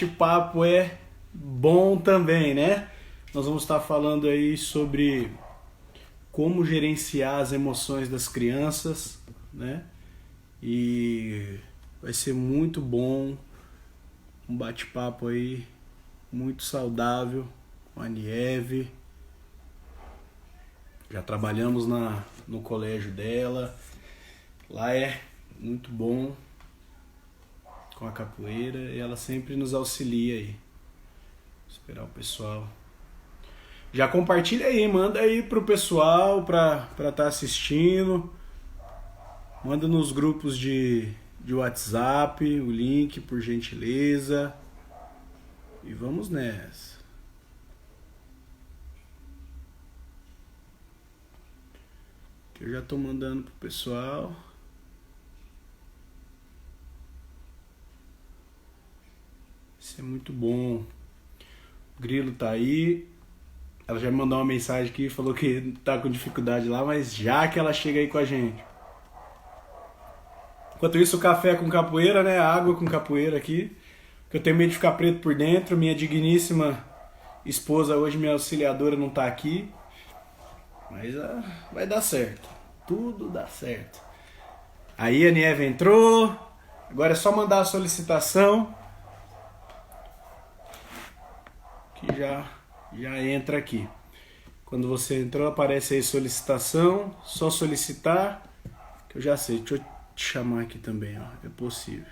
Papo é bom também, né? Nós vamos estar falando aí sobre como gerenciar as emoções das crianças, né? E vai ser muito bom, um bate-papo aí muito saudável com a Nieve. Já trabalhamos no colégio dela. Lá é muito bom com a capoeira e ela sempre nos auxilia aí. Vou esperar o pessoal. Já compartilha aí, manda aí pro pessoal pra estar assistindo. Manda nos grupos de WhatsApp o link, por gentileza. E vamos nessa. Que eu já tô mandando pro pessoal. Isso é muito bom. O Grilo tá aí. Ela já me mandou uma mensagem aqui, falou que tá com dificuldade lá, mas já que ela chega aí com a gente. Enquanto isso, o café com capoeira, né? A água com capoeira aqui. Que eu tenho medo de ficar preto por dentro. Minha digníssima esposa, hoje minha auxiliadora, não tá aqui. Mas vai dar certo. Tudo dá certo. Aí a Nieve entrou. Agora é só mandar a solicitação. Que já entra aqui. Quando você entrou, aparece aí solicitação. Só solicitar. Que eu já sei. Deixa eu te chamar aqui também, ó. É possível.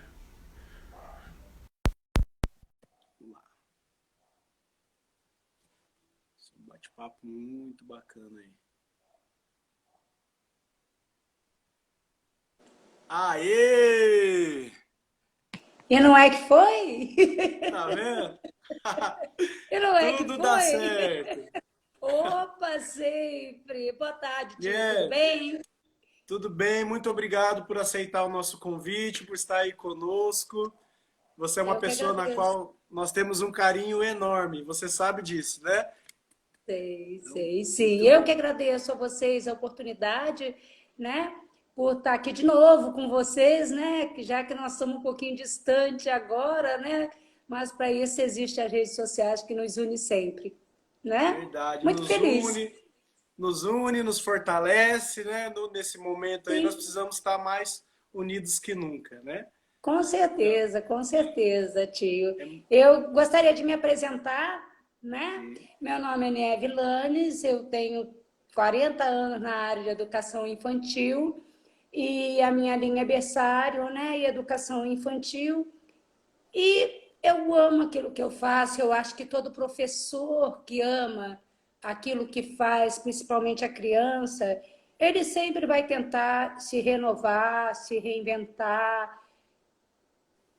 Um bate-papo muito bacana aí. Aê! E não é que foi? Tá vendo? E não é que Tudo dá foi? certo. Opa, sempre! Boa tarde, tio. Tudo Yeah. bem? Tudo bem, muito obrigado por aceitar o nosso convite, por estar aí conosco. Você é uma Eu que pessoa na agradeço. qual nós temos um carinho enorme, você sabe disso, né? Sei, sei, sim. Muito Eu que bom. agradeço a vocês a oportunidade, né? Por estar aqui de novo com vocês, né? Que já que nós estamos um pouquinho distante agora, né? Mas para isso existem as redes sociais que nos unem sempre, né? Verdade, Muito feliz. nos une, nos fortalece, né? Nesse momento aí nós Sim. precisamos estar mais unidos que nunca, né? Então, Com certeza, tio. é, Eu gostaria de me apresentar, né? sim, Meu nome é Neve Lanes, eu tenho 40 anos na área de educação infantil e a minha linha é berçário, né? E educação infantil. E eu amo aquilo que eu faço, eu acho que todo professor que ama aquilo que faz, principalmente a criança, ele sempre vai tentar se renovar, se reinventar,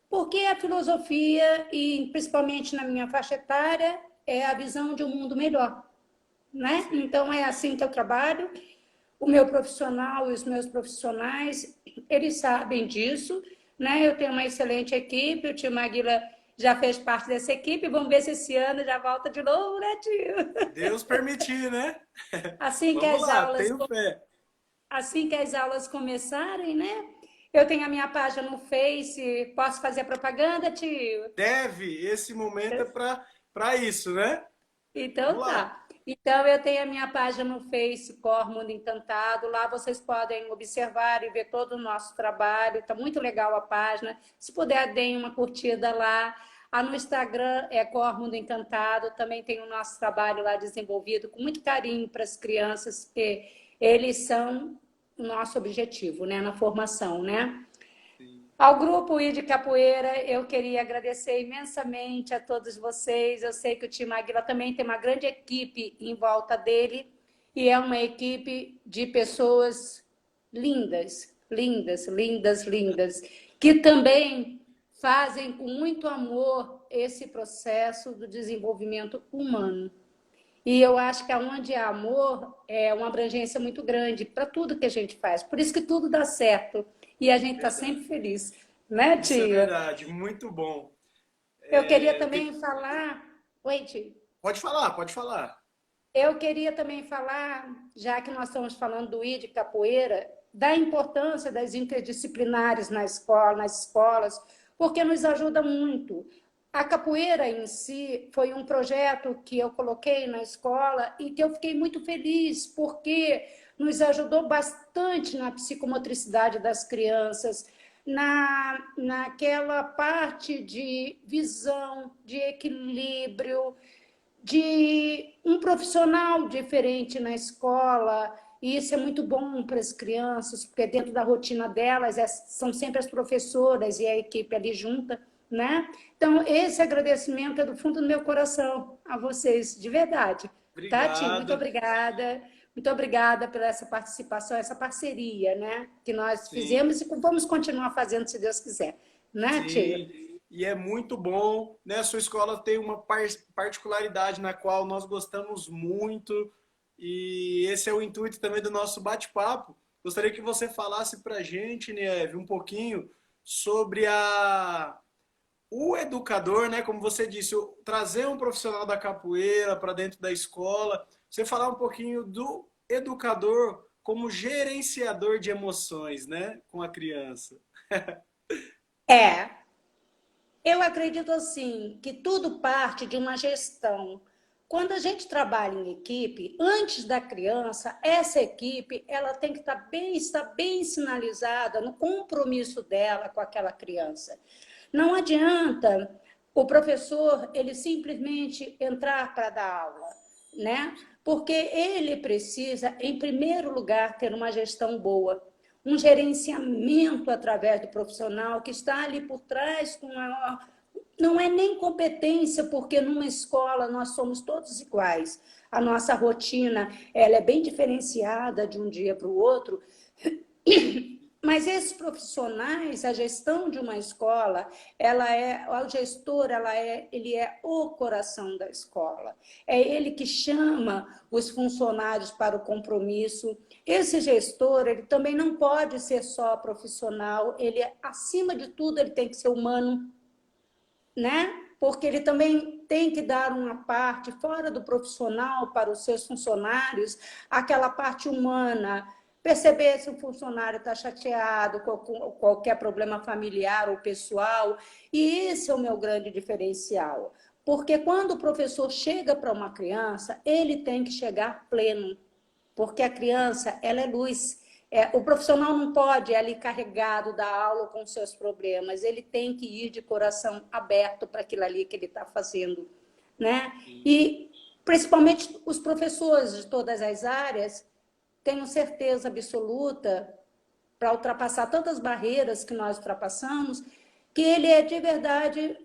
porque a filosofia, e principalmente na minha faixa etária, é a visão de um mundo melhor, né? sim. Então é assim que eu trabalho. O meu profissional e os meus profissionais, eles sabem disso, né? Eu tenho uma excelente equipe, o tio Maguila já fez parte dessa equipe, vamos ver se esse ano já volta de novo, né, tio? Deus permitir, né? Assim que Vamos as lá, aulas tenho fé. assim que as aulas começarem, né? Eu tenho a minha página no Face, posso fazer propaganda, tio? Deve, esse momento é para isso, né? Vamos Então lá. tá. Então eu tenho a minha página no Face, Cor Mundo Encantado. Lá vocês podem observar e ver todo o nosso trabalho. Tá muito legal a página. Se puder, deem uma curtida lá. No Instagram é Cor Mundo Encantado. Também tem o nosso trabalho lá desenvolvido com muito carinho para as crianças, porque eles são o nosso objetivo, né, na formação, né? Sim. Ao grupo I de Capoeira, eu queria agradecer imensamente a todos vocês. Eu sei que o time Águila também tem uma grande equipe em volta dele e é uma equipe de pessoas lindas, lindas, lindas, lindas, que também fazem com muito amor esse processo do desenvolvimento humano. E eu acho que onde há amor é uma abrangência muito grande para tudo que a gente faz. Por isso que tudo dá certo e a gente está sempre Verdade. feliz, né, Isso é tio? verdade, muito bom. Eu queria É, também falar. Oi, tio. pode falar, pode falar. Eu queria também falar, já que nós estamos falando do I de capoeira, da importância das interdisciplinares na escola, nas escolas, porque nos ajuda muito. A capoeira em si foi um projeto que eu coloquei na escola e que eu fiquei muito feliz, porque nos ajudou bastante na psicomotricidade das crianças, naquela parte de visão, de equilíbrio, de um profissional diferente na escola, e isso é muito bom para as crianças, porque dentro da rotina delas são sempre as professoras e a equipe ali junta, né? Então, esse agradecimento é do fundo do meu coração a vocês, de verdade. Tati, Obrigado. muito obrigada pela essa participação, essa parceria, né? Que nós Sim, fizemos e vamos continuar fazendo, se Deus quiser. Né, Tio? sim. E é muito bom, né? A sua escola tem uma particularidade na qual nós gostamos muito, e esse é o intuito também do nosso bate-papo. Gostaria que você falasse para a gente, Nieve, um pouquinho sobre o educador, né? Como você disse, trazer um profissional da capoeira para dentro da escola. Você falar um pouquinho do educador como gerenciador de emoções, né? Com a criança. É, eu acredito assim que tudo parte de uma gestão. Quando a gente trabalha em equipe, antes da criança, essa equipe ela tem que estar bem sinalizada no compromisso dela com aquela criança. Não adianta o professor ele simplesmente entrar para dar aula, né? Porque ele precisa, em primeiro lugar, ter uma gestão boa, um gerenciamento através do profissional que está ali por trás com a não é nem competência, porque numa escola nós somos todos iguais. A nossa rotina ela é bem diferenciada de um dia para o outro, mas esses profissionais, a gestão de uma escola, o gestor, ele é o coração da escola. É ele que chama os funcionários para o compromisso. Esse gestor, ele também não pode ser só profissional, ele, acima de tudo, ele tem que ser humano, né? Porque ele também tem que dar uma parte fora do profissional para os seus funcionários, aquela parte humana, perceber se o funcionário está chateado com qualquer problema familiar ou pessoal, e esse é o meu grande diferencial. Porque quando o professor chega para uma criança, ele tem que chegar pleno, porque a criança, ela é luz. O profissional não pode ir ali carregado da aula com seus problemas, ele tem que ir de coração aberto para aquilo ali que ele está fazendo, né? E principalmente os professores de todas as áreas, tenho certeza absoluta, para ultrapassar tantas barreiras que nós ultrapassamos, que ele é de verdade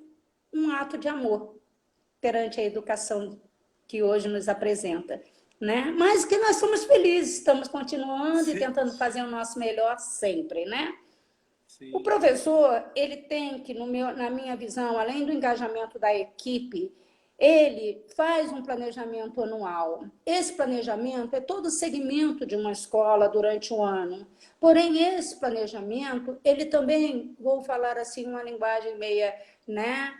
um ato de amor perante a educação que hoje nos apresenta, né? Mas que nós somos felizes, estamos continuando e Sim, tentando fazer o nosso melhor sempre, né? O sim, professor, ele tem que, na minha visão, além do engajamento da equipe, ele faz um planejamento anual. Esse planejamento é todo o segmento de uma escola durante o ano. Porém, esse planejamento, ele também, vou falar assim, uma linguagem meia, né,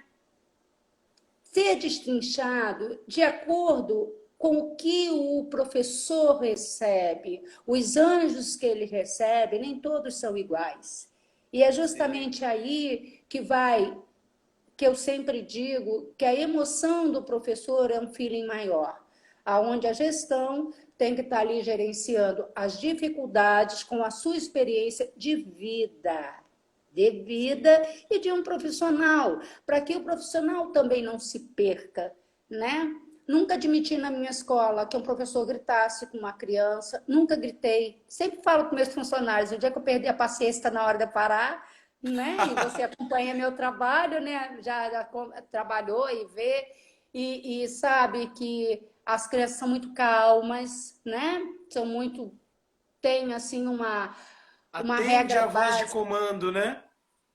ser destrinchado de acordo com o que o professor recebe, os anjos que ele recebe, nem todos são iguais. E é sim. justamente aí que eu sempre digo que a emoção do professor é um feeling maior, aonde a gestão tem que estar ali gerenciando as dificuldades com a sua experiência de Sim. vida e de um profissional, para que o profissional também não se perca, né? Nunca admiti na minha escola que um professor gritasse com uma criança, nunca gritei. Sempre falo com meus funcionários, o dia que eu perdi a paciência está na hora de parar, né? E você acompanha meu trabalho, né? Já trabalhou e vê e sabe que as crianças são muito calmas, né? São muito tem assim uma Atende regra a voz de básica. comando, né?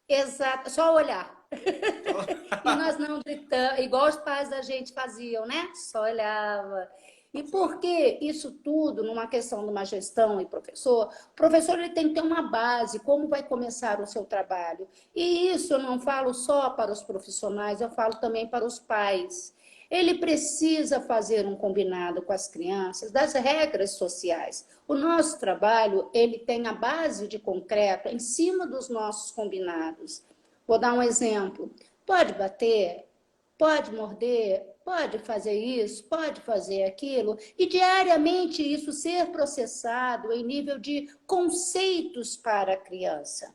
Exato, só olhar. Só- E nós não gritamos, igual os pais da gente faziam, né? Só olhava. E por que isso tudo, numa questão de uma gestão e professor, o professor ele tem que ter uma base, como vai começar o seu trabalho. E isso eu não falo só para os profissionais, eu falo também para os pais. Ele precisa fazer um combinado com as crianças das regras sociais. O nosso trabalho, ele tem a base de concreto em cima dos nossos combinados. Vou dar um exemplo. Pode bater? pode morder, pode fazer isso, pode fazer aquilo, e diariamente isso ser processado em nível de conceitos para a criança.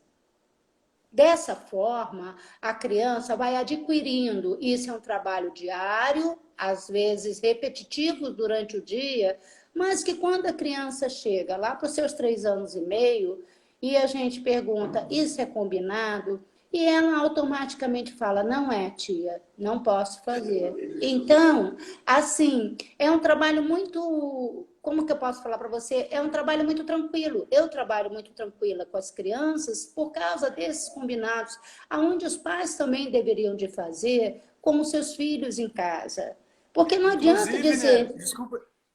Dessa forma, a criança vai adquirindo, isso é um trabalho diário, às vezes repetitivo durante o dia, mas que quando a criança chega lá para os seus 3 anos e meio, e a gente pergunta, isso é combinado? E ela automaticamente fala, não é, tia, não posso fazer. Então, assim, é um trabalho muito, como que eu posso falar para você? É um trabalho muito tranquilo. Eu trabalho muito tranquila com as crianças por causa desses combinados, aonde os pais também deveriam de fazer com os seus filhos em casa. Porque não adianta Inclusive, né, dizer,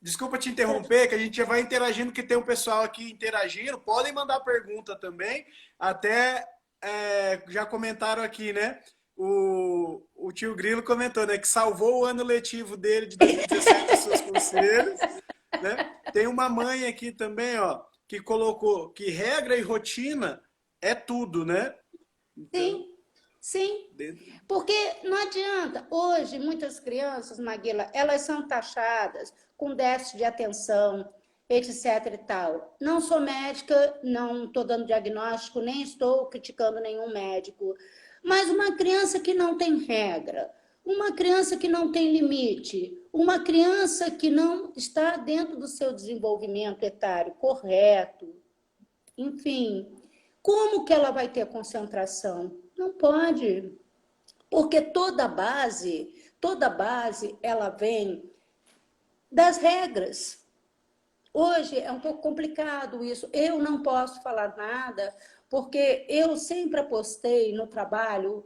desculpa te interromper, que a gente já vai interagindo, que tem um pessoal aqui interagindo. Podem mandar pergunta também. Até já comentaram aqui, né? O tio Grilo comentou, né, que salvou o ano letivo dele de 2017 dos seus conselhos, né? Tem uma mãe aqui também, ó, que colocou que regra e rotina é tudo, né? Então, sim, sim. dentro... Porque não adianta. Hoje, muitas crianças, Maguila, elas são taxadas com déficit de atenção, etc e tal. Não sou médica, não estou dando diagnóstico, nem estou criticando nenhum médico. Mas uma criança que não tem regra, uma criança que não tem limite, uma criança que não está dentro do seu desenvolvimento etário correto, enfim, como que ela vai ter concentração? Não pode. Porque toda base, ela vem das regras. Hoje é um pouco complicado isso. Eu não posso falar nada, porque eu sempre apostei no trabalho,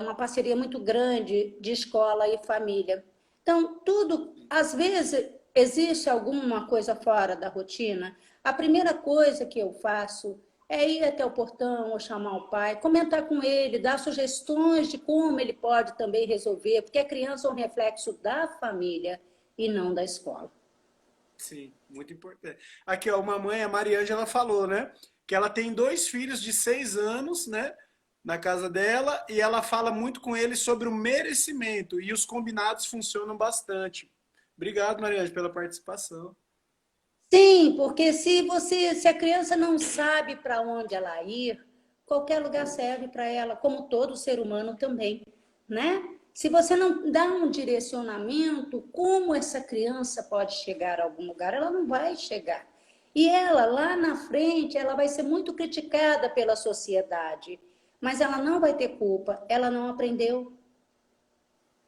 uma parceria muito grande de escola e família. Então, tudo, às vezes, existe alguma coisa fora da rotina. A primeira coisa que eu faço é ir até o portão ou chamar o pai, comentar com ele, dar sugestões de como ele pode também resolver, porque a criança é um reflexo da família e não da escola. Sim, muito importante. Aqui, ó, uma mãe, a Mariângela falou, né? Que ela tem 2 filhos de 6 anos, né? Na casa dela, e ela fala muito com eles sobre o merecimento, e os combinados funcionam bastante. Obrigado, Mariângela, pela participação. Sim, porque se a criança não sabe para onde ela ir, qualquer lugar serve para ela, como todo ser humano também, né? Se você não dá um direcionamento, como essa criança pode chegar a algum lugar? Ela não vai chegar. E ela, lá na frente, ela vai ser muito criticada pela sociedade, mas ela não vai ter culpa, ela não aprendeu.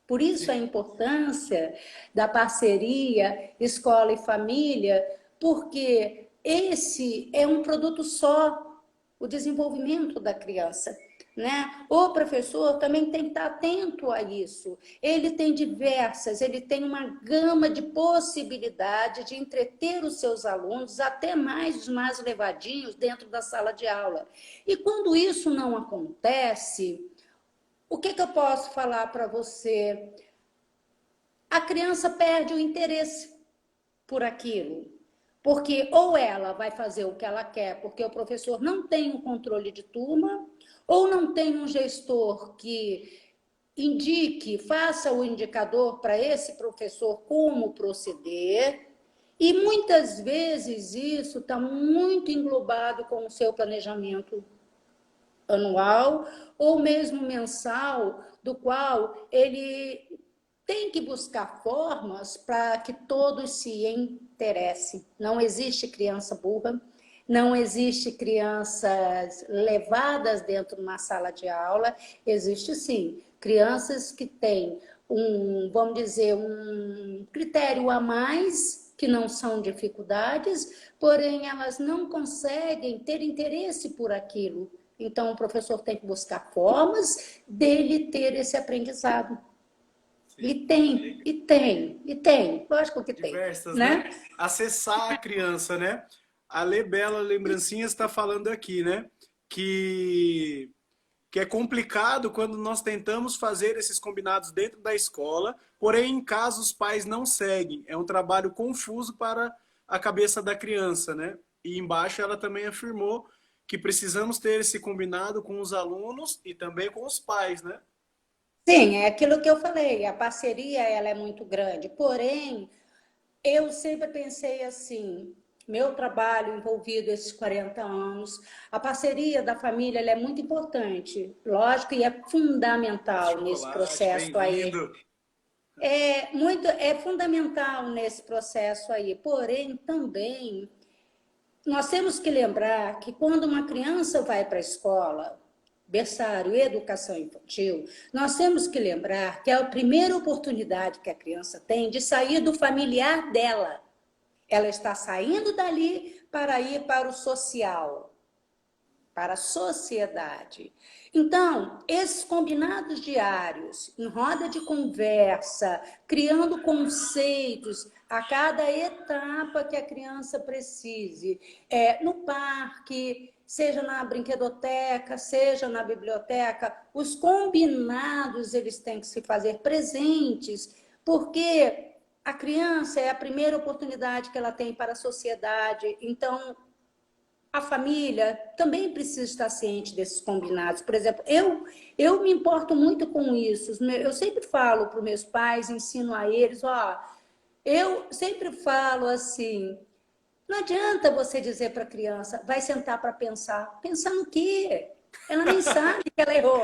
Por isso a Sim, importância da parceria escola e família, porque esse é um produto só, o desenvolvimento da criança. Né? O professor também tem que estar atento a isso. Ele tem uma gama de possibilidades de entreter os seus alunos, até mais os mais levadinhos dentro da sala de aula. E quando isso não acontece, o que eu posso falar para você? A criança perde o interesse por aquilo. Porque ou ela vai fazer o que ela quer, porque o professor não tem um controle de turma, ou não tem um gestor que indique, faça o indicador para esse professor como proceder. E muitas vezes isso está muito englobado com o seu planejamento anual ou mesmo mensal, do qual ele tem que buscar formas para que todos se interessem. Não existe criança burra, não existe crianças levadas dentro de uma sala de aula, existe sim crianças que têm vamos dizer, um critério a mais, que não são dificuldades, porém elas não conseguem ter interesse por aquilo. Então, o professor tem que buscar formas dele ter esse aprendizado. E sim. tem, e tem, e tem. Lógico que tem, Diversas, né? né? Acessar a criança, né? A Lê Bela Lembrancinhas está falando aqui, né? Que que é complicado quando nós tentamos fazer esses combinados dentro da escola, porém em casa os pais não seguem. É um trabalho confuso para a cabeça da criança, né? E embaixo ela também afirmou que precisamos ter esse combinado com os alunos e também com os pais, né? Sim, é aquilo que eu falei, a parceria ela é muito grande, porém, eu sempre pensei assim, meu trabalho envolvido esses 40 anos, a parceria da família ela é muito importante, lógico, e é fundamental nesse Chocolate, processo aí. bem-vindo. É fundamental nesse processo aí, porém, também nós temos que lembrar que quando uma criança vai para a escola, berçário e educação infantil, nós temos que lembrar que é a primeira oportunidade que a criança tem de sair do familiar dela. Ela está saindo dali para ir para o social, para a sociedade. Então, esses combinados diários, em roda de conversa, criando conceitos a cada etapa que a criança precise, no parque, seja na brinquedoteca, seja na biblioteca, os combinados eles têm que se fazer presentes, porque a criança é a primeira oportunidade que ela tem para a sociedade, então a família também precisa estar ciente desses combinados. Por exemplo, eu me importo muito com isso. Eu sempre falo para os meus pais, ensino a eles, ó, eu sempre falo assim, não adianta você dizer para a criança, vai sentar para pensar. Pensar no quê? Ela nem sabe que ela errou.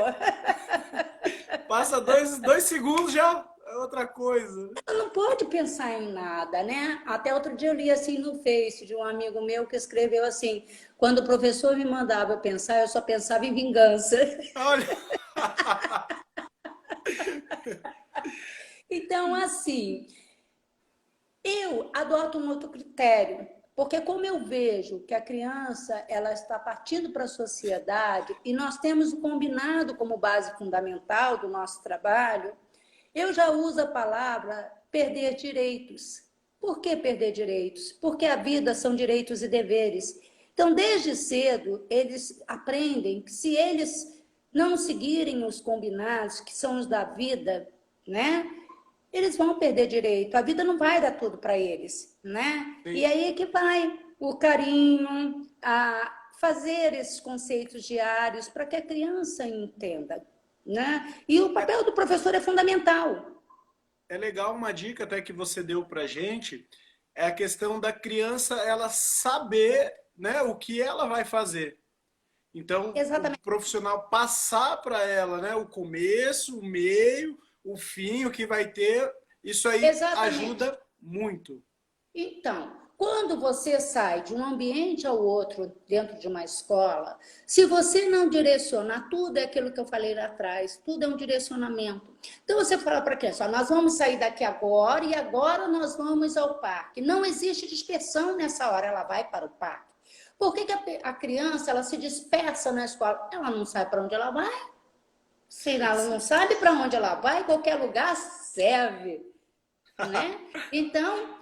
Passa dois segundos já é outra coisa. Ela não pode pensar em nada, né? Até outro dia eu li assim no Face de um amigo meu que escreveu assim: quando o professor me mandava pensar, eu só pensava em vingança. Olha. Então, assim, eu adoto um outro critério, porque como eu vejo que a criança ela está partindo para a sociedade e nós temos o combinado como base fundamental do nosso trabalho, eu já uso a palavra perder direitos. Por que perder direitos? Porque a vida são direitos e deveres. Então, desde cedo, eles aprendem que se eles não seguirem os combinados, que são os da vida, né? Eles vão perder direito. A vida não vai dar tudo para eles, né? E Sim. aí é que vai o carinho, a fazer esses conceitos diários para que a criança entenda, né? E o É, papel do professor é fundamental. é legal uma dica até que você deu pra gente, é a questão da criança ela saber, né, o que ela vai fazer. Então, o Exatamente. profissional passar para ela, né, o começo, o meio, o fim, o que vai ter, isso aí Exatamente. ajuda muito. Então, quando você sai de um ambiente ao outro dentro de uma escola, se você não direcionar, tudo é aquilo que eu falei lá atrás, tudo é um direcionamento. Então você fala para a criança, ó, nós vamos sair daqui agora e agora nós vamos ao parque. Não existe dispersão nessa hora, ela vai para o parque. Por que, que a criança ela se dispersa na escola? Ela não sabe para onde ela vai. Se ela não sabe para onde ela vai, qualquer lugar serve, né? Então,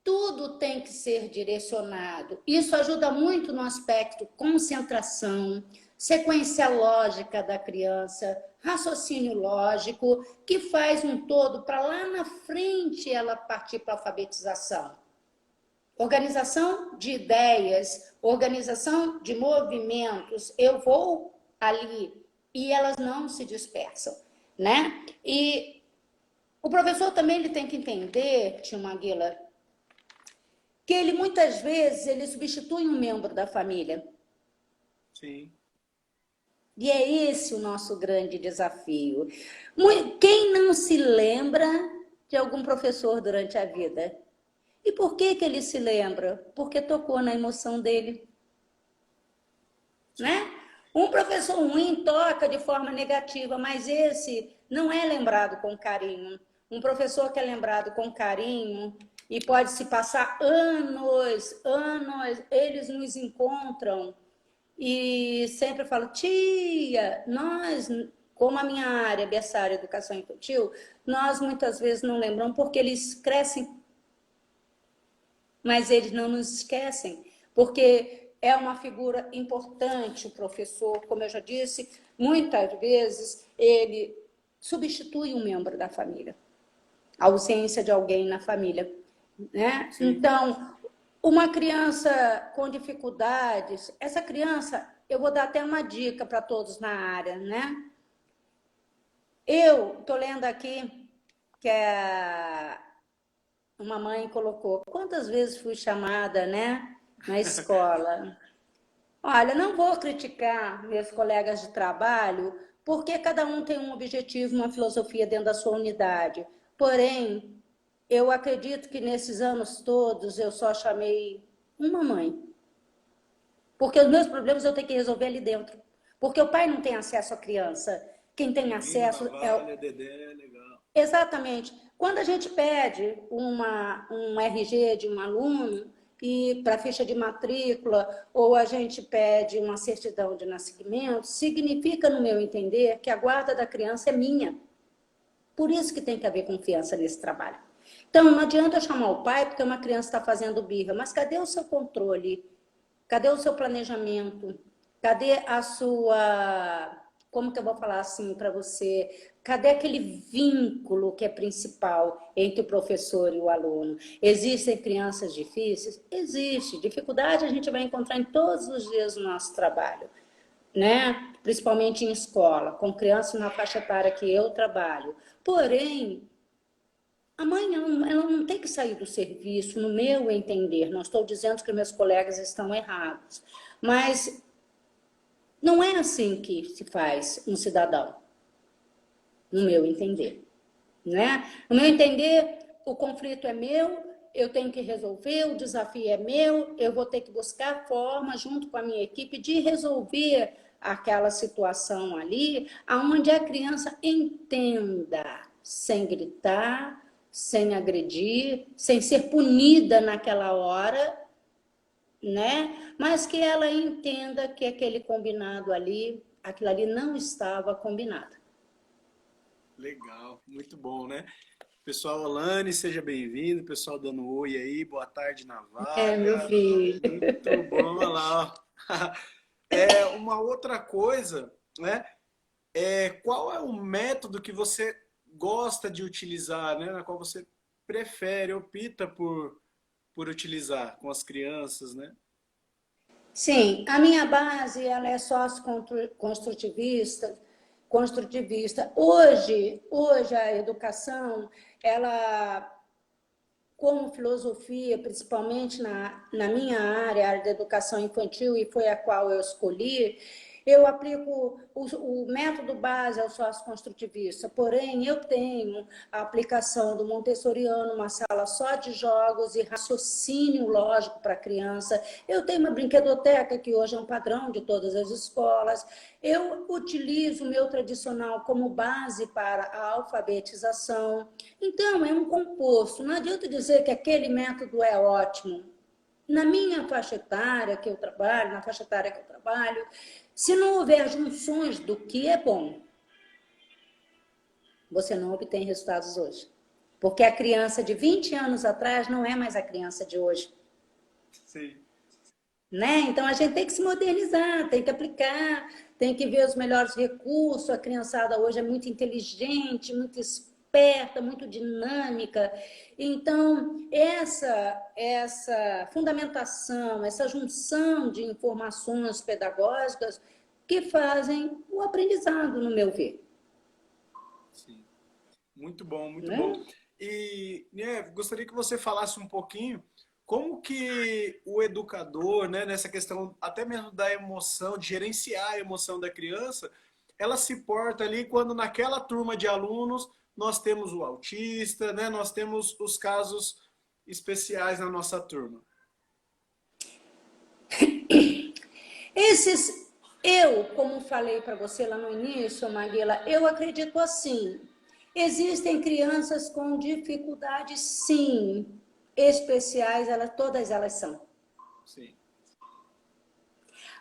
tudo tem que ser direcionado. Isso ajuda muito no aspecto concentração, sequência lógica da criança, raciocínio lógico, que faz um todo para lá na frente ela partir para a alfabetização. Organização de ideias, organização de movimentos. Eu vou ali e elas não se dispersam, né? E o professor também ele tem que entender, Tio Maguila, que ele muitas vezes ele substitui um membro da família. Sim. E é esse o nosso grande desafio. Quem não se lembra de algum professor durante a vida? E por que que ele se lembra? Porque tocou na emoção dele, Sim. né? Um professor ruim toca de forma negativa, mas esse não é lembrado com carinho. Um professor que é lembrado com carinho e pode se passar anos, anos, eles nos encontram e sempre falam, tia, nós, como a minha área, berçário, educação infantil, nós muitas vezes não lembramos porque eles crescem, mas eles não nos esquecem, porque é uma figura importante o professor, como eu já disse, muitas vezes ele substitui um membro da família, a ausência de alguém na família, né? Sim. Então, uma criança com dificuldades, essa criança, eu vou dar até uma dica para todos na área, né? Eu tô lendo aqui que uma mãe colocou, quantas vezes fui chamada, né, na escola. Olha, não vou criticar meus colegas de trabalho, porque cada um tem um objetivo, uma filosofia dentro da sua unidade. Porém, eu acredito que nesses anos todos eu só chamei uma mãe. Porque os meus problemas eu tenho que resolver ali dentro. Porque o pai não tem acesso à criança. Quem tem Divino, acesso é o... Navalha, Dedé, legal. Exatamente. Quando a gente pede um RG de um aluno e para ficha de matrícula, ou a gente pede uma certidão de nascimento, significa, no meu entender, que a guarda da criança é minha. Por isso que tem que haver confiança nesse trabalho. Então, não adianta eu chamar o pai porque uma criança está fazendo birra, mas cadê o seu controle? Cadê o seu planejamento? Cadê a sua... Como que eu vou falar assim para você? Cadê aquele vínculo que é principal entre o professor e o aluno? Existem crianças difíceis? Existe. Dificuldade a gente vai encontrar em todos os dias no nosso trabalho, né? Principalmente em escola, com crianças na faixa etária que eu trabalho. Porém, a mãe ela não tem que sair do serviço, no meu entender. Não estou dizendo que meus colegas estão errados, mas não é assim que se faz um cidadão, no meu entender, né? No meu entender, o conflito é meu, eu tenho que resolver, o desafio é meu, eu vou ter que buscar forma, junto com a minha equipe, de resolver aquela situação ali, aonde a criança entenda, sem gritar, sem agredir, sem ser punida naquela hora, né? Mas que ela entenda que aquele combinado ali, aquilo ali não estava combinado. Legal, muito bom, né? Pessoal, Olane, seja bem-vindo. Pessoal dando oi aí, boa tarde, É, meu Navalha. filho. Muito bom, olha lá, ó. É, uma outra coisa, né? Qual é o método que você gosta de utilizar, né? Na qual você prefere, opta por utilizar com as crianças, né? Sim, a minha base ela é sócio-construtivista, construtivista. Hoje a educação, ela como filosofia, principalmente na minha área, a área da educação infantil, e foi a qual eu escolhi, eu aplico o método base ao sócio-construtivista, porém eu tenho a aplicação do montessoriano, uma sala só de jogos e raciocínio lógico para a criança. Eu tenho uma brinquedoteca, que hoje é um padrão de todas as escolas. Eu utilizo o meu tradicional como base para a alfabetização. Então, é um composto. Não adianta dizer que aquele método é ótimo. Na minha faixa etária que eu trabalho, na faixa etária que eu trabalho, se não houver junções do que é bom, você não obtém resultados hoje. Porque a criança de 20 anos atrás não é mais a criança de hoje. Sim. Né? Então a gente tem que se modernizar, tem que aplicar, tem que ver os melhores recursos. A criançada hoje é muito inteligente, muito esperta, muito dinâmica. Então essa fundamentação, essa junção de informações pedagógicas que fazem o aprendizado, no meu ver. Sim. Muito bom, muito bom. Né? E, né, gostaria que você falasse um pouquinho como que o educador, né, nessa questão até mesmo da emoção, de gerenciar a emoção da criança, ela se porta ali quando naquela turma de alunos nós temos o autista, né, nós temos os casos especiais na nossa turma. Como falei para você lá no início, Maguila, eu acredito assim. Existem crianças com dificuldades, sim, especiais, todas elas são. Sim,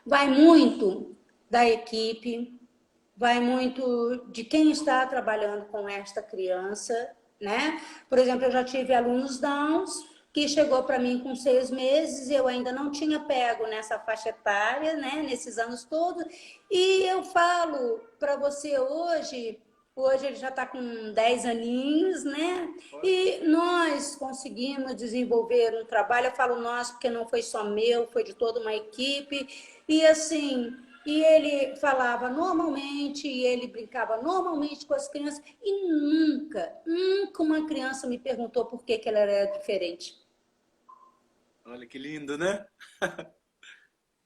Vai muito da equipe, vai muito de quem está trabalhando com esta criança, né? Por exemplo, eu já tive alunos Downs que chegou para mim com 6 meses, eu ainda não tinha pego nessa faixa etária, né? Nesses anos todos, e eu falo para você hoje ele já está com 10 aninhos, né? E nós conseguimos desenvolver um trabalho, eu falo nós porque não foi só meu, foi de toda uma equipe, e assim e ele falava normalmente, e ele brincava normalmente com as crianças, e nunca uma criança me perguntou por que ela era diferente, Olha que lindo, né?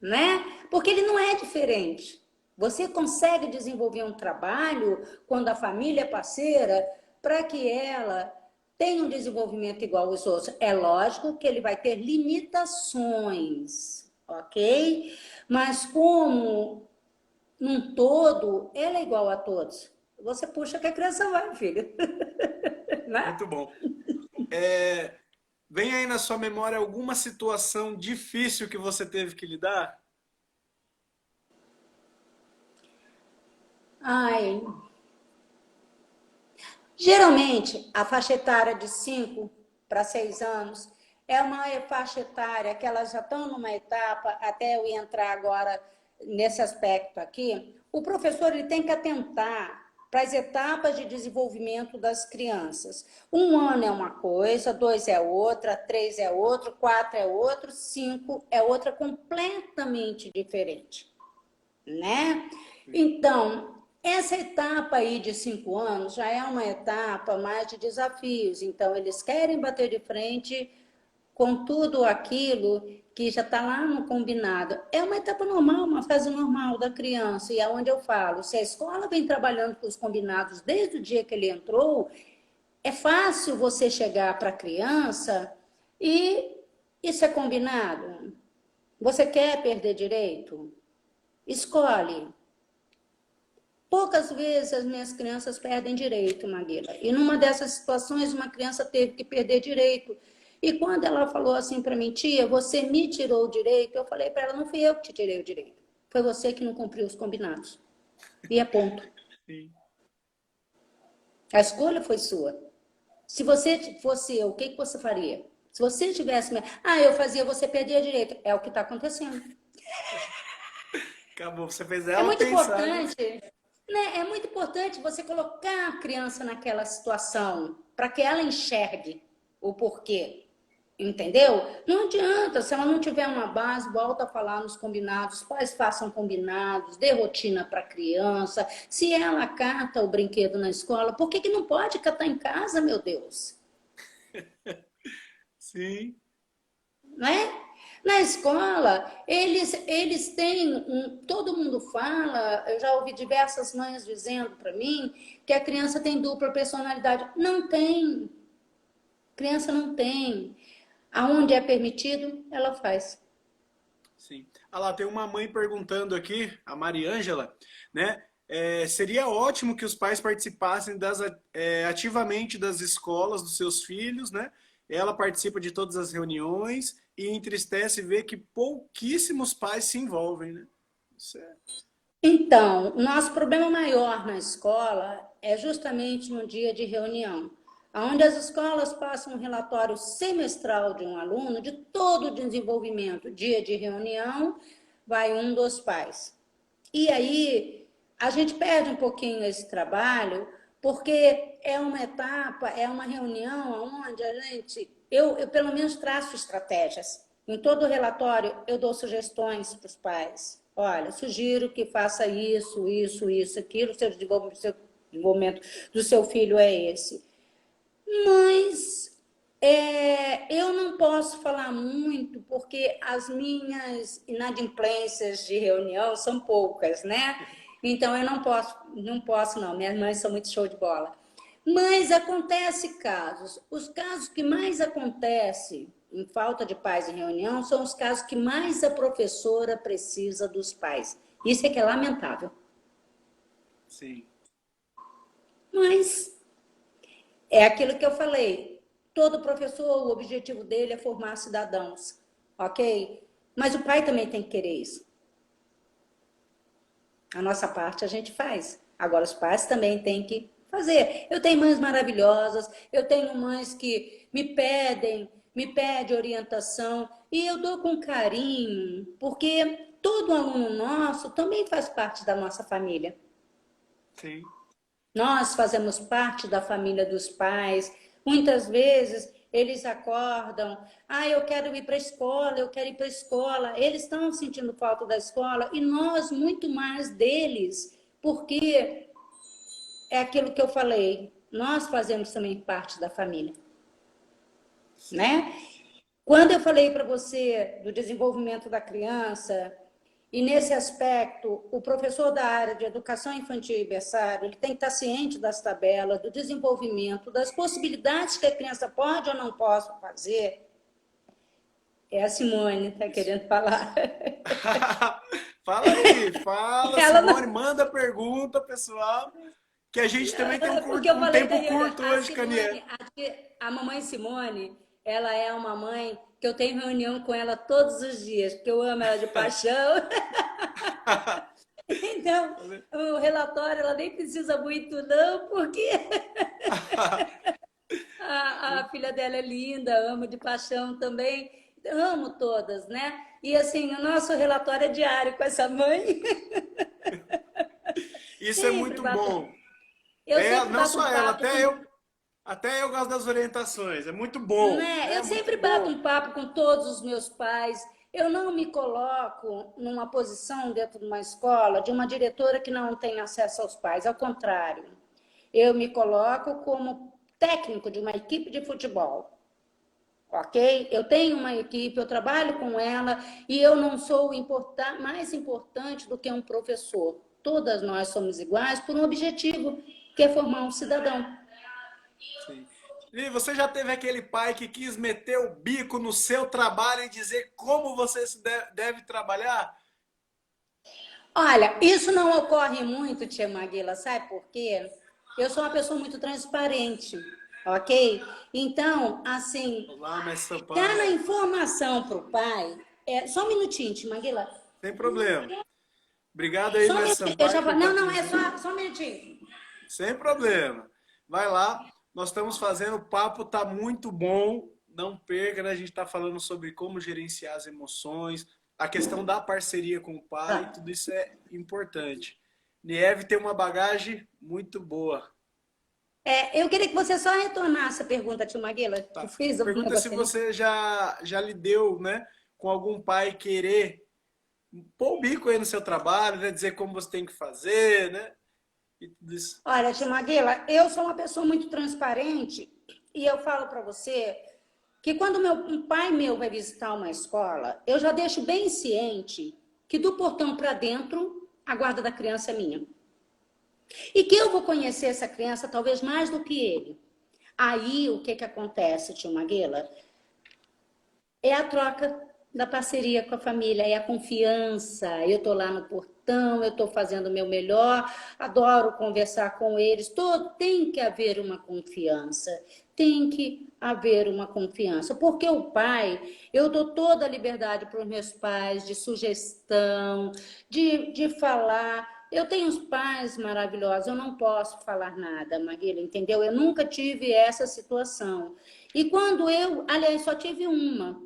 né? Porque ele não é diferente. Você consegue desenvolver um trabalho quando a família é parceira para que ela tenha um desenvolvimento igual aos outros. É lógico que ele vai ter limitações, ok? Mas como num todo, ela é igual a todos. Você puxa que a criança vai, filho. Né? Muito bom. Vem aí na sua memória alguma situação difícil que você teve que lidar? Ai, geralmente, a faixa etária de 5 para 6 anos é uma faixa etária que elas já estão numa etapa, até eu entrar agora nesse aspecto aqui, o professor ele tem que atentar para as etapas de desenvolvimento das crianças. 1 ano é uma coisa, 2 é outra, 3 é outro, 4 é outro, 5 é outra completamente diferente, né? Então, essa etapa aí de 5 anos já é uma etapa mais de desafios. Então, eles querem bater de frente com tudo aquilo que já está lá no combinado. É uma etapa normal, uma fase normal da criança. E é onde eu falo, se a escola vem trabalhando com os combinados desde o dia que ele entrou, é fácil você chegar para a criança e isso é combinado. Você quer perder direito? Escolhe. Poucas vezes as minhas crianças perdem direito, Maguila. E numa dessas situações, uma criança teve que perder direito. E quando ela falou assim para mim, tia, você me tirou o direito, eu falei para ela, não fui eu que te tirei o direito. Foi você que não cumpriu os combinados. E é ponto. Sim. A escolha foi sua. Se você fosse eu, o que você faria? Se você tivesse... eu fazia, você perdia direito. É o que está acontecendo. Acabou, você fez É ela muito pensar nisso. importante, né? É muito importante você colocar a criança naquela situação para que ela enxergue o porquê. Entendeu? Não adianta, se ela não tiver uma base, volta a falar nos combinados, pais façam combinados, dê rotina para a criança. Se ela cata o brinquedo na escola, por que não pode catar em casa, meu Deus? Sim, Né? Na escola, eles têm, todo mundo fala, eu já ouvi diversas mães dizendo para mim que a criança tem dupla personalidade. Não tem, criança não tem. Aonde é permitido, ela faz. sim. Ah lá, tem uma mãe perguntando aqui, a Mariângela, né? Seria ótimo que os pais participassem ativamente das escolas dos seus filhos, né? Ela participa de todas as reuniões e entristece ver que pouquíssimos pais se envolvem, né? Isso é... Então, o nosso problema maior na escola é justamente no dia de reunião, onde as escolas passam um relatório semestral de um aluno de todo o desenvolvimento. Dia de reunião, vai um dos pais. E aí, a gente perde um pouquinho esse trabalho, porque é uma etapa, é uma reunião onde a gente, eu pelo menos traço estratégias. Em todo o relatório, eu dou sugestões para os pais. Olha, sugiro que faça isso, aquilo, seu desenvolvimento do seu filho é esse. Mas eu não posso falar muito porque as minhas inadimplências de reunião são poucas, né? Então eu não posso não. Minhas mães são muito show de bola. Mas acontece casos. Os casos que mais acontecem em falta de pais em reunião são os casos que mais a professora precisa dos pais. Isso é que é lamentável. Sim, Mas é aquilo que eu falei. Todo professor, o objetivo dele é formar cidadãos, ok? Mas o pai também tem que querer isso. A nossa parte a gente faz. Agora os pais também têm que fazer. Eu tenho mães maravilhosas, eu tenho mães que me pedem orientação e eu dou com carinho, porque todo aluno nosso também faz parte da nossa família. sim, Nós fazemos parte da família dos pais. Muitas vezes eles acordam, eu quero ir para a escola, eu quero ir para a escola. Eles estão sentindo falta da escola e nós muito mais deles, porque é aquilo que eu falei, nós fazemos também parte da família, né? Quando eu falei para você do desenvolvimento da criança, e nesse aspecto, o professor da área de educação infantil e berçário, ele tem que estar ciente das tabelas, do desenvolvimento, das possibilidades que a criança pode ou não pode fazer. É a Simone, está querendo falar. Fala aí, fala, Ela Simone, não... manda pergunta, pessoal, que a gente também tem Porque eu um falei, tempo Daniela, curto a hoje, Caniel. Simone, a mamãe Simone, ela é uma mãe que eu tenho reunião com ela todos os dias, porque eu amo ela de paixão. Então, o relatório ela nem precisa muito, não, porque a filha dela é linda, amo de paixão também, amo todas, né? E assim, o nosso relatório é diário com essa mãe. Isso é Sempre muito bato, bom. eu É, sempre não bato um só ela, papo com, até eu gosto das orientações. É muito bom, né? é Eu muito sempre bato bom. um papo com todos os meus pais. Eu não me coloco numa posição dentro de uma escola de uma diretora que não tem acesso aos pais, ao contrário. Eu me coloco como técnico de uma equipe de futebol, ok? Eu tenho uma equipe, eu trabalho com ela e eu não sou mais importante do que um professor. Todas nós somos iguais por um objetivo, que é formar um cidadão. Sim. E você já teve aquele pai que quis meter o bico no seu trabalho e dizer como você deve trabalhar? Olha, isso não ocorre muito, tia Maguila, sabe por quê? Eu sou uma pessoa muito transparente, ok? Então, assim, Olá, mestre dar a Sampaio. informação para o pai. Só um minutinho, tia Maguila. Sem problema. Obrigado aí, Só um mestre minutinho. Eu Sampaio, já por vou. estar Não, não, é pedindo. só um minutinho. Sem problema. Vai lá. Nós estamos fazendo, o papo tá muito bom. Não perca, né? A gente está falando sobre como gerenciar as emoções, a questão da parceria com o pai, Pronto. tudo isso é importante. Nieve tem uma bagagem muito boa. Eu queria que você só retornasse a pergunta, tia Maguila, que Tá. fez A um pergunta é se negócio ali. você já lidou, né, com algum pai querer pôr o bico aí no seu trabalho, né, dizer como você tem que fazer, né? E tudo isso. Olha, tia Maguila, eu sou uma pessoa muito transparente e eu falo para você que quando um pai meu vai visitar uma escola, eu já deixo bem ciente que do portão para dentro a guarda da criança é minha. E que eu vou conhecer essa criança talvez mais do que ele. Aí o que que acontece, tio Maguila? É a troca da parceria com a família, é a confiança. Eu estou lá no portão, eu estou fazendo o meu melhor, adoro conversar com eles. Tem que haver uma confiança, tem que haver uma confiança. Porque o pai, eu dou toda a liberdade para os meus pais de sugestão, de falar. Eu tenho os pais maravilhosos, eu não posso falar nada, Maguila, entendeu? Eu nunca tive essa situação. E quando aliás, só tive uma,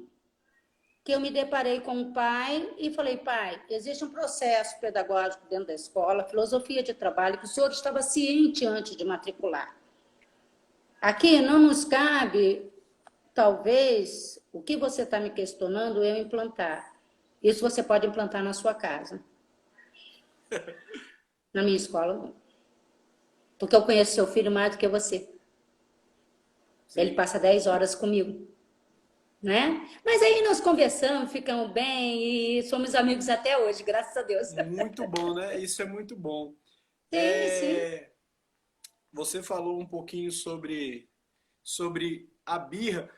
que eu me deparei com o pai e falei, pai, existe um processo pedagógico dentro da escola, filosofia de trabalho, que o senhor estava ciente antes de matricular. Aqui não nos cabe, talvez, o que você está me questionando, eu implantar. Isso você pode implantar na sua casa. Na minha escola, não. Porque eu conheço seu filho mais do que você. Ele Sim. passa 10 horas comigo. Né? Mas aí nós conversamos, ficamos bem e somos amigos até hoje, graças a Deus. Muito bom, né? Isso é muito bom. Sim, sim. É, você falou um pouquinho sobre a birra.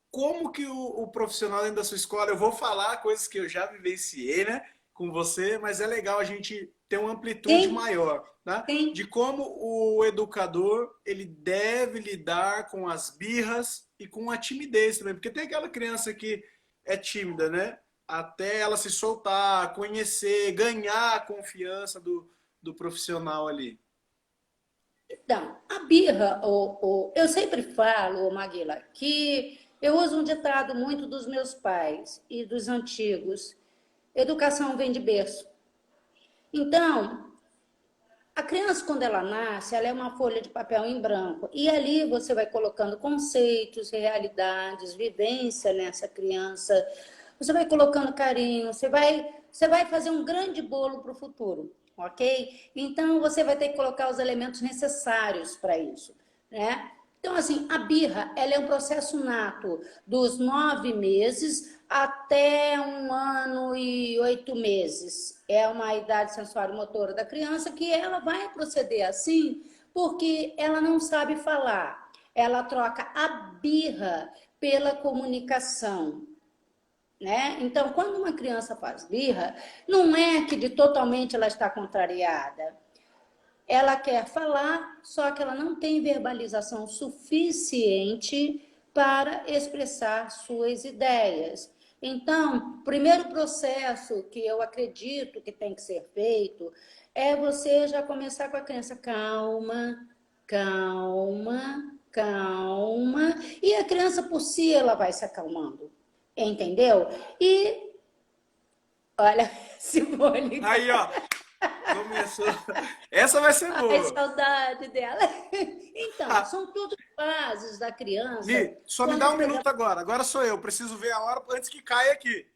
Como que o profissional dentro da sua escola, eu vou falar coisas que eu já vivenciei, né, com você, mas é legal a gente ter uma amplitude Sim, maior, né? De sim. como o educador ele deve lidar com as birras e com a timidez também, porque tem aquela criança que é tímida, né? Até ela se soltar, conhecer, ganhar a confiança do profissional ali. Então, a birra, eu sempre falo, Maguila, que eu uso um ditado muito dos meus pais e dos antigos. Educação vem de berço. Então, A criança, quando ela nasce, ela é uma folha de papel em branco. E ali você vai colocando conceitos, realidades, vivência nessa criança. Você vai colocando carinho, você vai fazer um grande bolo para o futuro, ok? Então, você vai ter que colocar os elementos necessários para isso, né? Então, assim, a birra, ela é um processo nato dos 9 meses até 1 ano e 8 meses. É uma idade sensual-motora da criança que ela vai proceder assim porque ela não sabe falar. Ela troca a birra pela comunicação, né? Então, quando uma criança faz birra, não é que de totalmente ela está contrariada. Ela quer falar, só que ela não tem verbalização suficiente para expressar suas ideias. Então, o primeiro processo que eu acredito que tem que ser feito é você já começar com a criança calma, calma, calma, e a criança por si ela vai se acalmando, entendeu? E olha, Simone, Aí, ó, começou. Essa vai ser ai, boa. saudade dela. Então, são tudo fases da criança. Li, só me Quando, dá um por exemplo, minuto agora. Agora sou eu. Preciso ver a hora antes que caia aqui.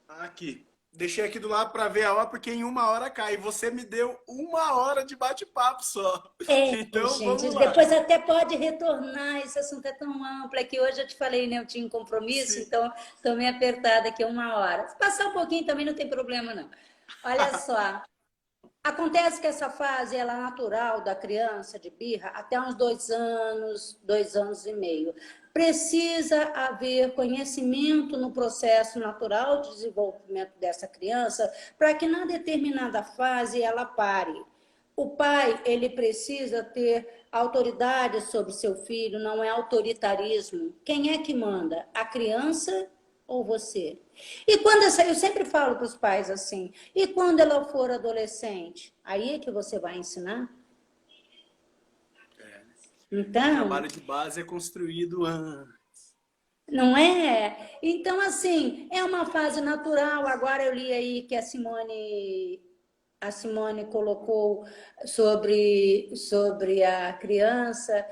Aqui. Deixei aqui do lado para ver a hora, porque em 1 hora cai. Você me deu 1 hora de bate-papo só. Então, gente, vamos lá. depois até pode retornar, esse assunto é tão amplo, é que hoje eu te falei, né, eu tinha um compromisso, Sim. então estou meio apertada aqui 1 hora. Se passar um pouquinho também não tem problema, não. Olha só, acontece que essa fase ela é natural da criança de birra até uns 2 anos, 2 anos e meio. Precisa haver conhecimento no processo natural de desenvolvimento dessa criança para que na determinada fase ela pare. O pai, ele precisa ter autoridade sobre seu filho, não é autoritarismo. Quem é que manda? A criança ou você? E quando essa, eu sempre falo para os pais assim, e quando ela for adolescente? Aí é que você vai ensinar? O Então, trabalho de base é construído antes. não é? Então, assim, é uma fase natural. Agora eu li aí que a Simone colocou sobre a criança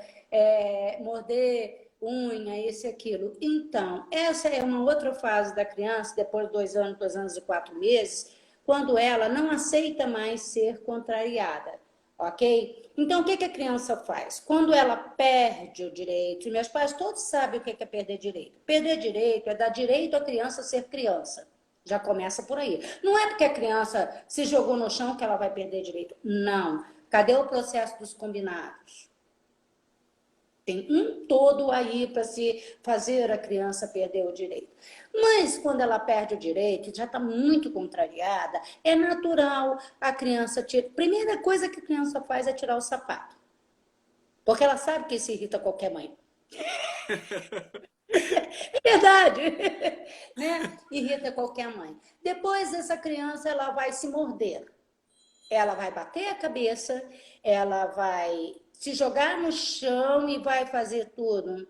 morder unha, isso e aquilo. Então, essa é uma outra fase da criança, depois de 2 anos, 2 anos e 4 meses, quando ela não aceita mais ser contrariada, ok? Então, o que que a criança faz? Quando ela perde o direito, e meus pais todos sabem o que é perder direito. Perder direito é dar direito à criança ser criança. Já começa por aí. Não é porque a criança se jogou no chão que ela vai perder direito. Não. Cadê o processo dos combinados? Tem um todo aí para se fazer a criança perder o direito. Mas quando ela perde o direito, já está muito contrariada, é natural a criança tirar. Primeira coisa que a criança faz é tirar o sapato. Porque ela sabe que isso irrita qualquer mãe. É verdade, né? Irrita qualquer mãe. Depois essa criança ela vai se morder. Ela vai bater a cabeça, ela vai se jogar no chão e vai fazer tudo.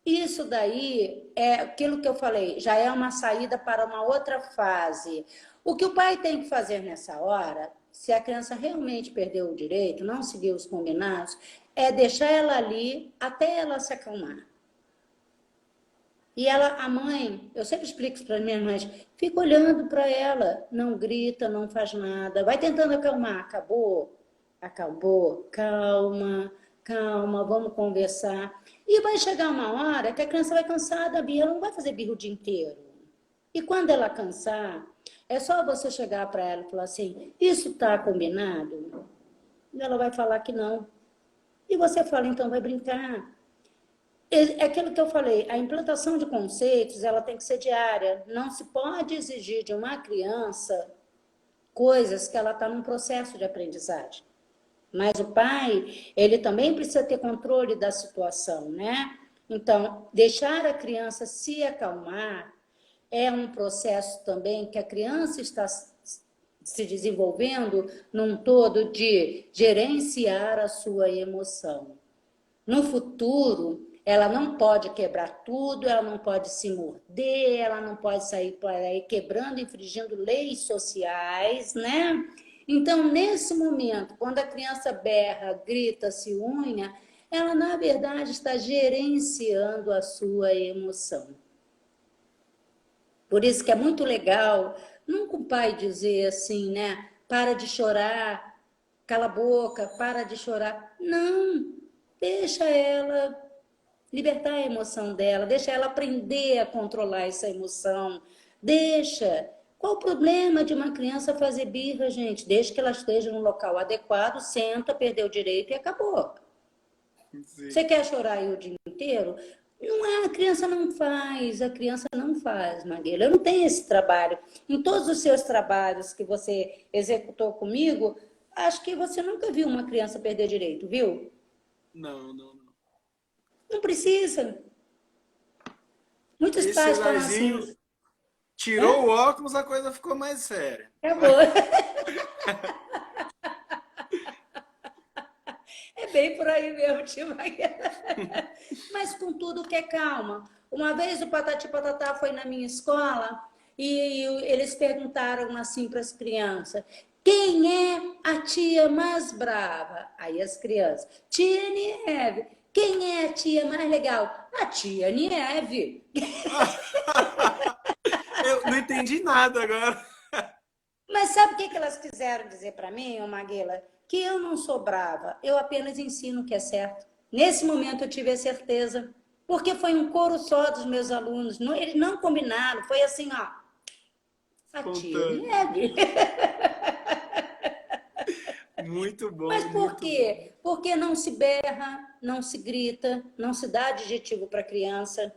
Isso daí é aquilo que eu falei, já é uma saída para uma outra fase. O que o pai tem que fazer nessa hora, se a criança realmente perdeu o direito, não seguir os combinados, é deixar ela ali até ela se acalmar. E ela, a mãe, eu sempre explico isso para as minhas mães, fica olhando para ela, não grita, não faz nada, vai tentando acalmar, acabou, acabou, calma, calma, vamos conversar. E vai chegar uma hora que a criança vai cansar da birra, ela não vai fazer birra o dia inteiro. E quando ela cansar, é só você chegar para ela e falar assim, isso está combinado? E ela vai falar que não. E você fala, então vai brincar. É aquilo que eu falei, a implantação de conceitos, ela tem que ser diária. Não se pode exigir de uma criança coisas que ela está num processo de aprendizagem. Mas o pai, ele também precisa ter controle da situação, né? Então, deixar a criança se acalmar é um processo também que a criança está se desenvolvendo num todo de gerenciar a sua emoção. No futuro, Ela não pode quebrar tudo, ela não pode se morder, ela não pode sair por aí quebrando, infringindo leis sociais, né? Então, nesse momento, quando a criança berra, grita, se unha, ela, na verdade, está gerenciando a sua emoção. Por isso que é muito legal, nunca o pai dizer assim, né? Para de chorar, cala a boca, para de chorar. Não, deixa ela libertar a emoção dela, deixa ela aprender a controlar essa emoção. Deixa. Qual o problema de uma criança fazer birra, gente? Desde que ela esteja no local adequado, senta, perdeu o direito e acabou. Sim. Você quer chorar aí o dia inteiro? Não é, a criança não faz, Maguila. Eu não tenho esse trabalho. Em todos os seus trabalhos que você executou comigo, acho que você nunca viu uma criança perder direito, viu? Não, não, não. Não precisa. Muitos Esse pais falam assim, Celarzinho tirou hã? o óculos, a coisa ficou mais séria. Acabou. É bem por aí mesmo, tio Maguila. Mas com tudo que é calma. Uma vez o Patati Patatá foi na minha escola e eles perguntaram assim para as crianças: quem é a tia mais brava? Aí as crianças: tia Nieve. Quem é a tia mais legal? A tia Nieve. Eu não entendi nada agora. Mas sabe o que elas quiseram dizer para mim, ô Maguila? Que eu não sou brava, eu apenas ensino o que é certo. Nesse momento eu tive a certeza, porque foi um coro só dos meus alunos, não, eles não combinaram, foi assim, ó, a tia Espontâneo. Nieve. Muito Mas bom, por muito bom. quê? Porque não se berra, não se grita, não se dá adjetivo para a criança.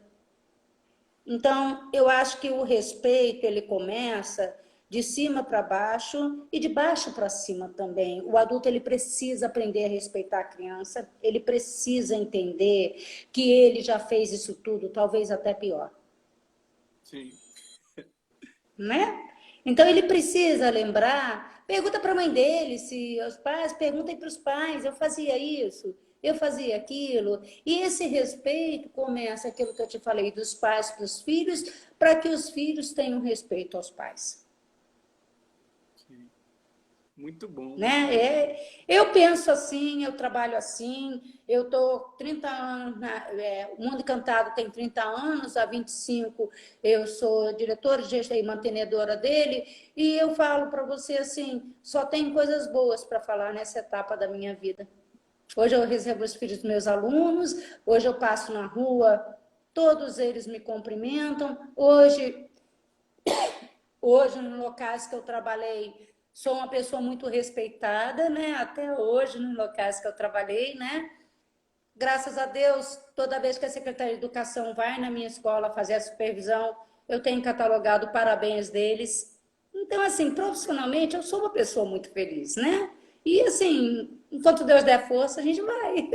Então, eu acho que o respeito, ele começa de cima para baixo e de baixo para cima também. O adulto, ele precisa aprender a respeitar a criança, ele precisa entender que ele já fez isso tudo, talvez até pior, Sim. né? Então, ele precisa lembrar, pergunta para a mãe dele, se os pais, perguntem para os pais, eu fazia isso, eu fazia aquilo, e esse respeito começa aquilo que eu te falei, dos pais para os filhos, para que os filhos tenham respeito aos pais. Sim. Muito bom, muito Né? bom. Eu penso assim, eu trabalho assim, eu estou 30 anos, o Mundo Encantado tem 30 anos, há 25 eu sou diretora de gestão e mantenedora dele, e eu falo para você assim, só tem coisas boas para falar nessa etapa da minha vida. Hoje eu recebo os filhos dos meus alunos, hoje eu passo na rua, todos eles me cumprimentam, hoje, nos locais que eu trabalhei, sou uma pessoa muito respeitada, né? Até hoje, nos locais que eu trabalhei, né? Graças a Deus, toda vez que a Secretaria de Educação vai na minha escola fazer a supervisão, eu tenho catalogado parabéns deles. Então, assim, profissionalmente, eu sou uma pessoa muito feliz, né? E, assim, enquanto Deus der força, a gente vai.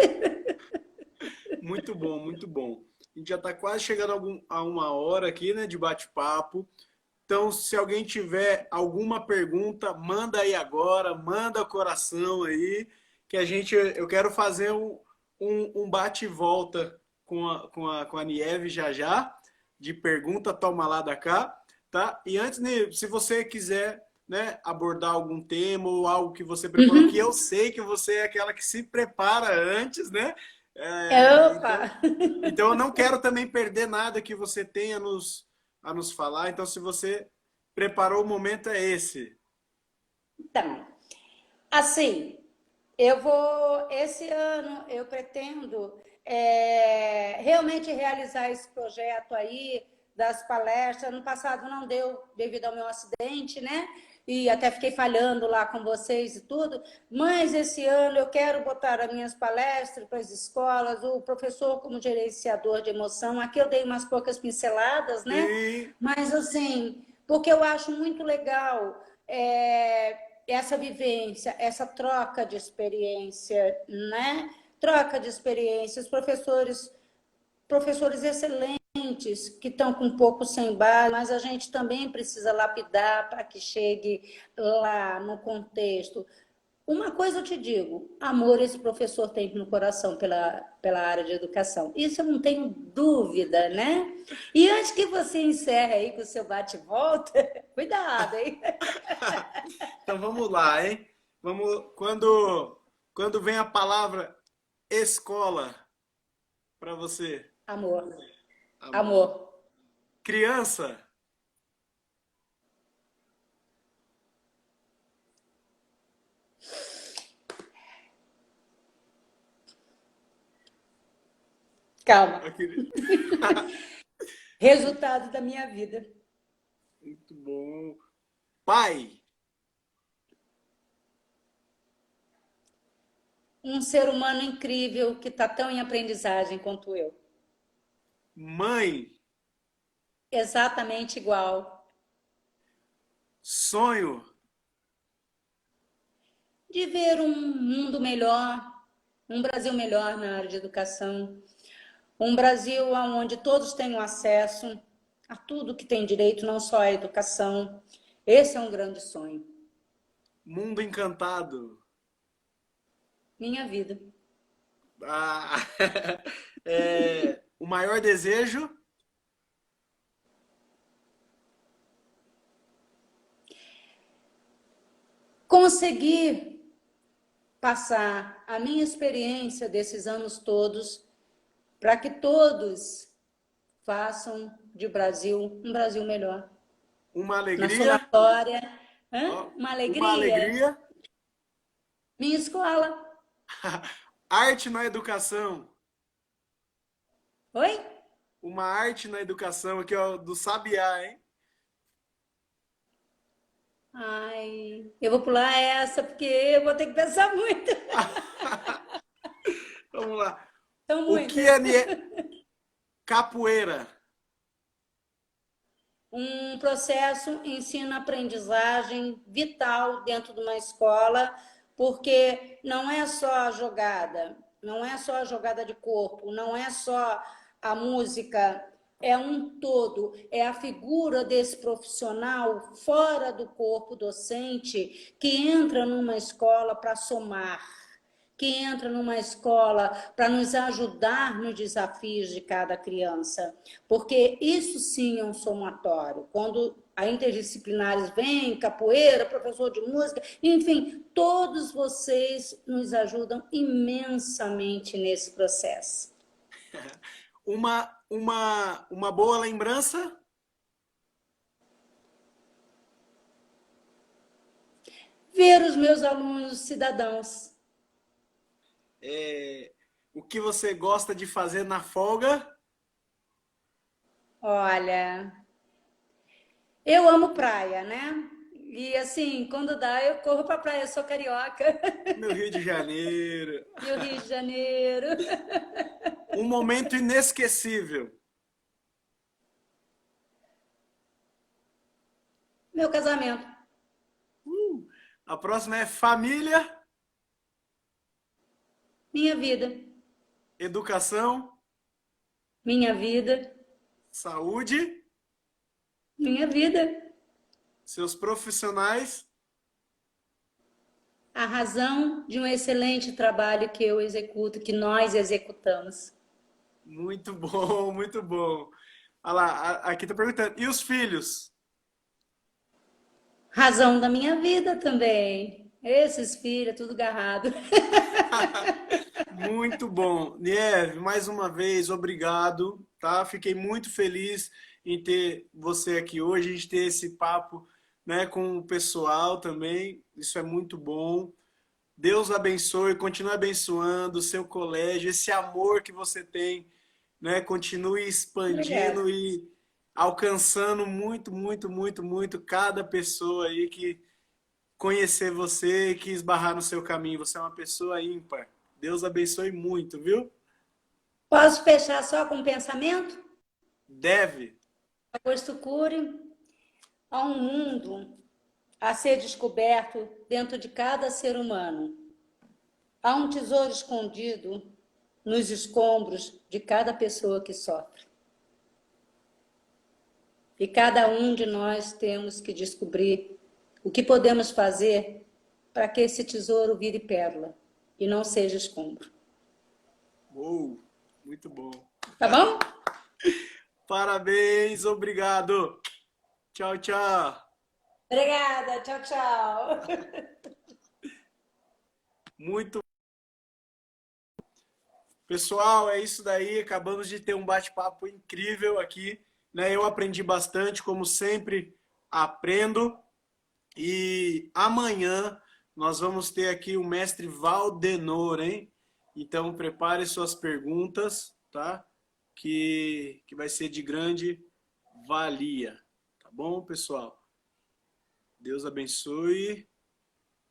Muito bom, muito bom. A gente já está quase chegando a uma hora aqui, né, de bate-papo. Então, se alguém tiver alguma pergunta, manda aí agora, manda coração aí, que eu quero fazer um bate e volta com a Nieve já já, de pergunta, toma lá da cá, tá? E antes, Nieve, se você quiser, né, abordar algum tema ou algo que você preparou, que eu sei que você é aquela que se prepara antes, né? Opa! Então eu não quero também perder nada que você tenha a nos falar. Então, se você preparou, o momento é esse. Então, assim, esse ano eu pretendo realmente realizar esse projeto aí das palestras. Ano passado não deu devido ao meu acidente, né? E até fiquei falhando lá com vocês e tudo, mas esse ano eu quero botar as minhas palestras para as escolas, o professor como gerenciador de emoção. Aqui eu dei umas poucas pinceladas, né? Sim, Mas assim, porque eu acho muito legal essa vivência, essa troca de experiência, né? Troca de experiências, professores excelentes que estão com um pouco sem base, mas a gente também precisa lapidar para que chegue lá no contexto. Uma coisa eu te digo, amor esse professor tem no coração pela área de educação. Isso eu não tenho dúvida, né? E antes que você encerre aí com o seu bate-volta, cuidado, hein? Então vamos lá, hein? Quando vem a palavra escola para você? Amor, Amor. amor. Criança, Calma. aquele... Resultado da minha vida. Muito bom. Pai, Um ser humano incrível que está tão em aprendizagem quanto eu. mãe, Exatamente igual. sonho, De ver um mundo melhor, um Brasil melhor na área de educação. Um Brasil onde todos tenham acesso a tudo que tem direito, não só à educação. Esse é um grande sonho. mundo encantado. Minha vida. Ah, o maior desejo, Conseguir passar a minha experiência desses anos todos para que todos façam de Brasil um Brasil melhor. uma Na alegria, somatória, ó, uma uma alegria. alegria, Minha escola. arte na educação, Oi? uma arte na educação aqui, ó, do Sabiá, hein? Ai, eu vou pular essa porque eu vou ter que pensar muito. Vamos lá. São O que muitas. é capoeira? Um processo ensino-aprendizagem vital dentro de uma escola, porque não é só a jogada, não é só a jogada de corpo, não é só a música, é um todo, é a figura desse profissional fora do corpo docente que entra numa escola para somar, que entra numa escola para nos ajudar nos desafios de cada criança. Porque isso sim é um somatório. Quando a interdisciplinares vem, capoeira, professor de música, enfim, todos vocês nos ajudam imensamente nesse processo. Uma boa lembrança? Ver os meus alunos cidadãos. O que você gosta de fazer na folga? Olha, eu amo praia, né? E assim, quando dá, eu corro para praia, eu sou carioca. Meu Rio de Janeiro. E o Rio de Janeiro. Um momento inesquecível. Meu casamento. A próxima é família, Minha vida. educação, Minha vida. saúde, Minha vida. seus profissionais. A razão de um excelente trabalho que eu executo, que nós executamos. Muito bom, muito bom. Olha lá, aqui tá perguntando. E os filhos? Razão da minha vida também. Esses filhos, tudo agarrado. Muito bom. Nieve, mais uma vez, obrigado, tá? Fiquei muito feliz em ter você aqui hoje, a gente ter esse papo, né, com o pessoal também. Isso é muito bom. Deus abençoe, continue abençoando o seu colégio, esse amor que você tem, né, continue expandindo Obrigada. e alcançando muito, muito, muito, muito cada pessoa aí que conhecer você e que esbarrar no seu caminho. Você é uma pessoa ímpar. Deus abençoe muito, viu? Posso fechar só com um pensamento? Deve. Augusto Cury, há um mundo a ser descoberto dentro de cada ser humano. Há um tesouro escondido nos escombros de cada pessoa que sofre. E cada um de nós temos que descobrir o que podemos fazer para que esse tesouro vire pérola e não seja escombro. Uou, muito bom. Tá bom? Parabéns, obrigado. Tchau, tchau. Obrigada, tchau, tchau. Muito. Pessoal, é isso daí. Acabamos de ter um bate-papo incrível aqui, né? Eu aprendi bastante, como sempre aprendo. E amanhã nós vamos ter aqui o mestre Valdenor, hein? Então prepare suas perguntas, tá? Que vai ser de grande valia. Tá bom, pessoal? Deus abençoe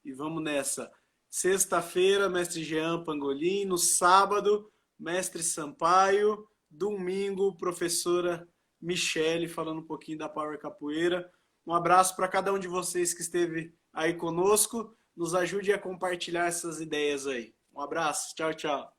e vamos nessa. Sexta-feira, mestre Jean Pangolin. No sábado, mestre Sampaio. Domingo, professora Michele, falando um pouquinho da Power Capoeira. Um abraço para cada um de vocês que esteve aí conosco. Nos ajude a compartilhar essas ideias aí. Um abraço. Tchau, tchau.